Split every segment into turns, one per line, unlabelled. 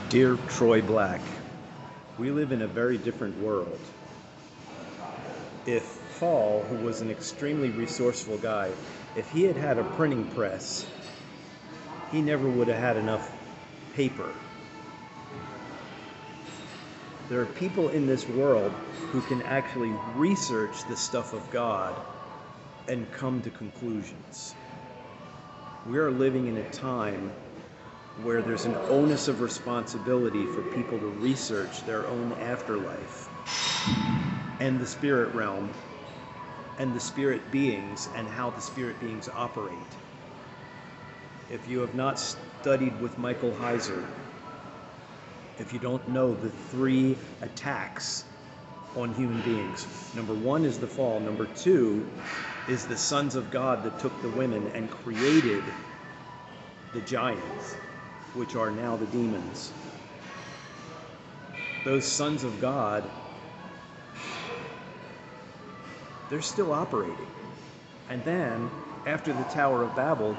Dear Troy Black, we live in a very different world. If Paul, who was an extremely resourceful guy, if he had had a printing press, he never would have had enough paper. There are people in this world who can actually research the stuff of God and come to conclusions. We are living in a time where there's an onus of responsibility for people to research their own afterlife and the spirit realm and the spirit beings and how the spirit beings operate. If you have not studied with Michael Heiser, if you don't know the three attacks on human beings, number one is the fall, number two is the sons of God that took the women and created the giants, which are now the demons. Those sons of God, they're still operating. And then, after the Tower of Babel,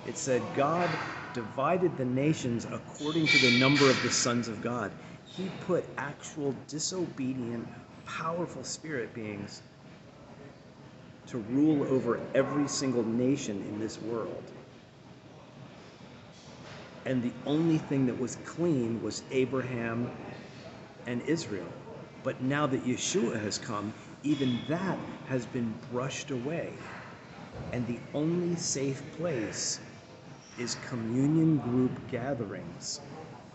it said God divided the nations according to the number of the sons of God. He put actual disobedient, powerful spirit beings to rule over every single nation in this world. And the only thing that was clean was Abraham and Israel. But now that Yeshua has come, even that has been brushed away. And the only safe place is communion group gatherings,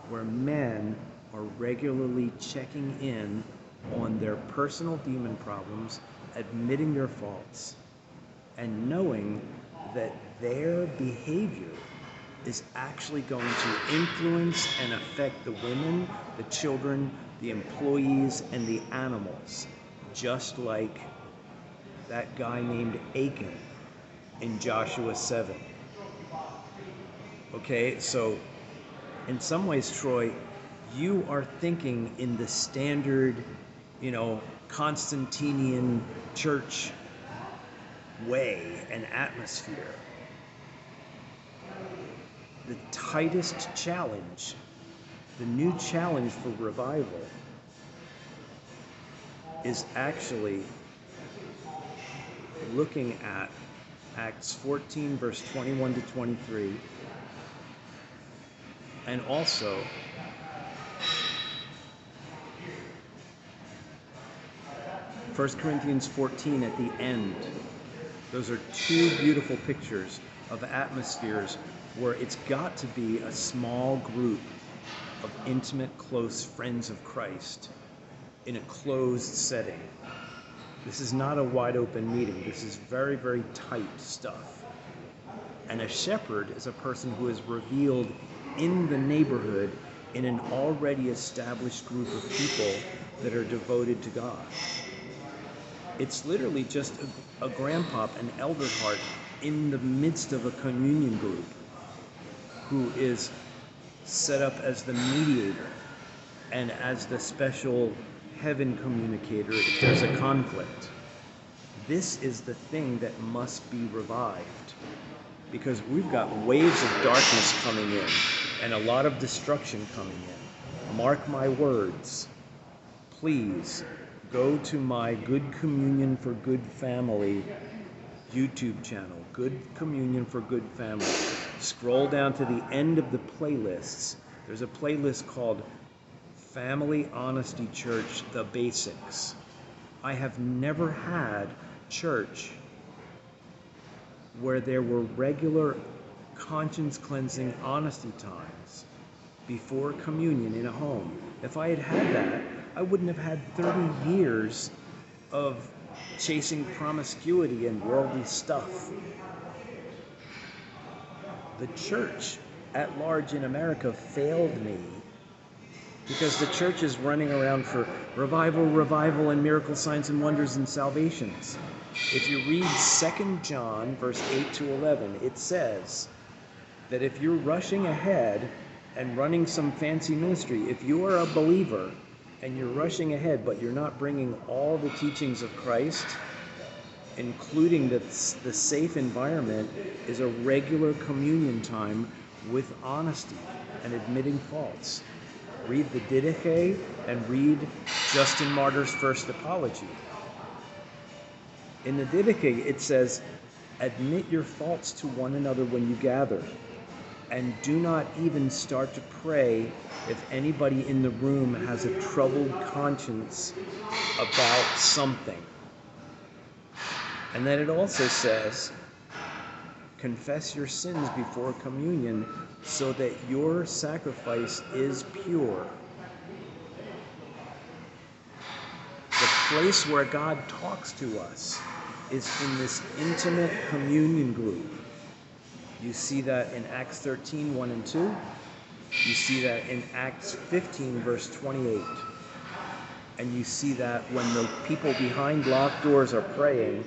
where men are regularly checking in on their personal demon problems, admitting their faults, and knowing that their behavior is actually going to influence and affect the women, the children, the employees, and the animals, just like that guy named Achan in Joshua 7. Okay, so in some ways, Troy, you are thinking in the standard, Constantinian church way and atmosphere. The tightest challenge, the new challenge for revival, is actually looking at Acts 14, verse 21 to 23, and also First Corinthians 14 at the end. Those are two beautiful pictures of atmospheres where it's got to be a small group of intimate, close friends of Christ in a closed setting. This is not a wide open meeting. This is very, very tight stuff. And a shepherd is a person who is revealed in the neighborhood in an already established group of people that are devoted to God. It's literally just a grandpa, an elder heart in the midst of a communion group who is set up as the mediator and as the special heaven communicator if there's a conflict. This is the thing that must be revived, because we've got waves of darkness coming in and a lot of destruction coming in. Mark my words. Please go to my Good Communion for Good Family YouTube channel, Good Communion for Good Family. Scroll down to the end of the playlists. There's a playlist called Family Honesty Church, The Basics. I have never had church where there were regular conscience cleansing honesty times before communion in a home. If I had had that, I wouldn't have had 30 years of chasing promiscuity and worldly stuff. The church at large in America failed me because the church is running around for revival, and miracle signs and wonders and salvations. If you read 2 John, verse 8 to 11, it says that if you're rushing ahead and running some fancy ministry, if you are a believer and you're rushing ahead, but you're not bringing all the teachings of Christ, including the safe environment, is a regular communion time with honesty and admitting faults. Read the Didache and read Justin Martyr's First Apology. In the Didache, it says, admit your faults to one another when you gather, and do not even start to pray if anybody in the room has a troubled conscience about something. And then it also says, confess your sins before communion so that your sacrifice is pure. The place where God talks to us is in this intimate communion group. You see that in Acts 13, 1 and 2. You see that in Acts 15, verse 28. And you see that when the people behind locked doors are praying,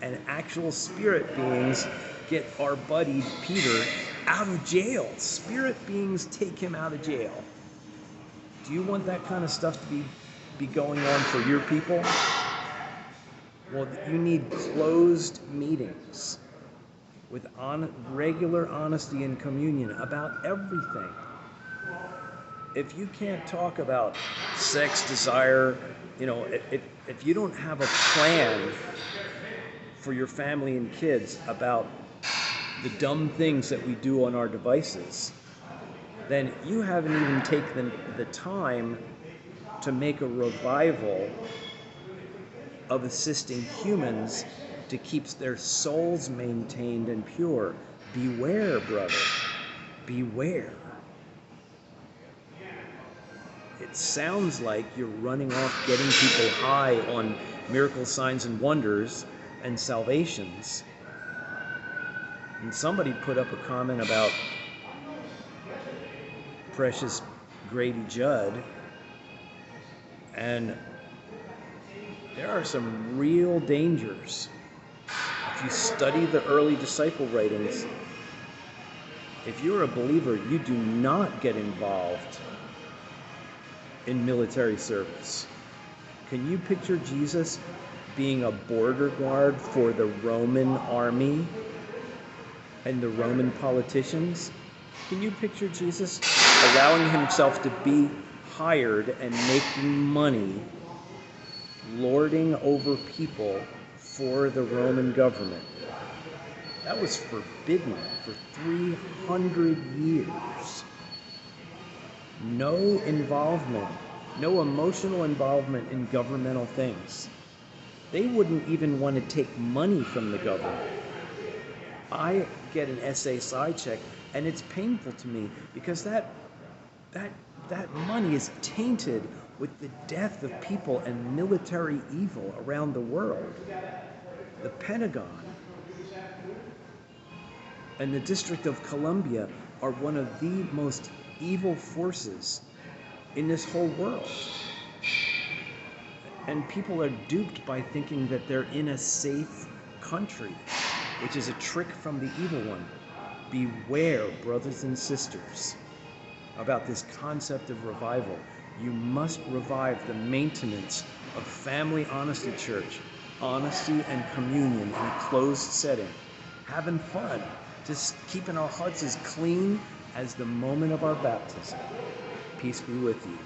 and actual spirit beings get our buddy Peter out of jail. Spirit beings take him out of jail. Do you want that kind of stuff to be going on for your people? Well, you need closed meetings with regular honesty and communion about everything. If you can't talk about sex, desire, if you don't have a plan for your family and kids about the dumb things that we do on our devices, then you haven't even taken the time to make a revival of assisting humans to keep their souls maintained and pure. Beware, brother. Beware. It sounds like you're running off getting people high on miracles, signs, and wonders and salvations. And somebody put up a comment about precious Grady Judd, and there are some real dangers. If you study the early disciple writings, if you're a believer, you do not get involved in military service. Can you picture Jesus being a border guard for the Roman army and the Roman politicians? Can you picture Jesus allowing himself to be hired and making money, lording over people for the Roman government? That was forbidden for 300 years. No involvement, no emotional involvement in governmental things. They wouldn't even want to take money from the government. I get an SSI check, and it's painful to me because that money is tainted with the death of people and military evil around the world. The Pentagon and the District of Columbia are one of the most evil forces in this whole world. And people are duped by thinking that they're in a safe country, which is a trick from the evil one. Beware, brothers and sisters, about this concept of revival. You must revive the maintenance of family honesty church, honesty and communion in a closed setting, having fun, just keeping our hearts as clean as the moment of our baptism. Peace be with you.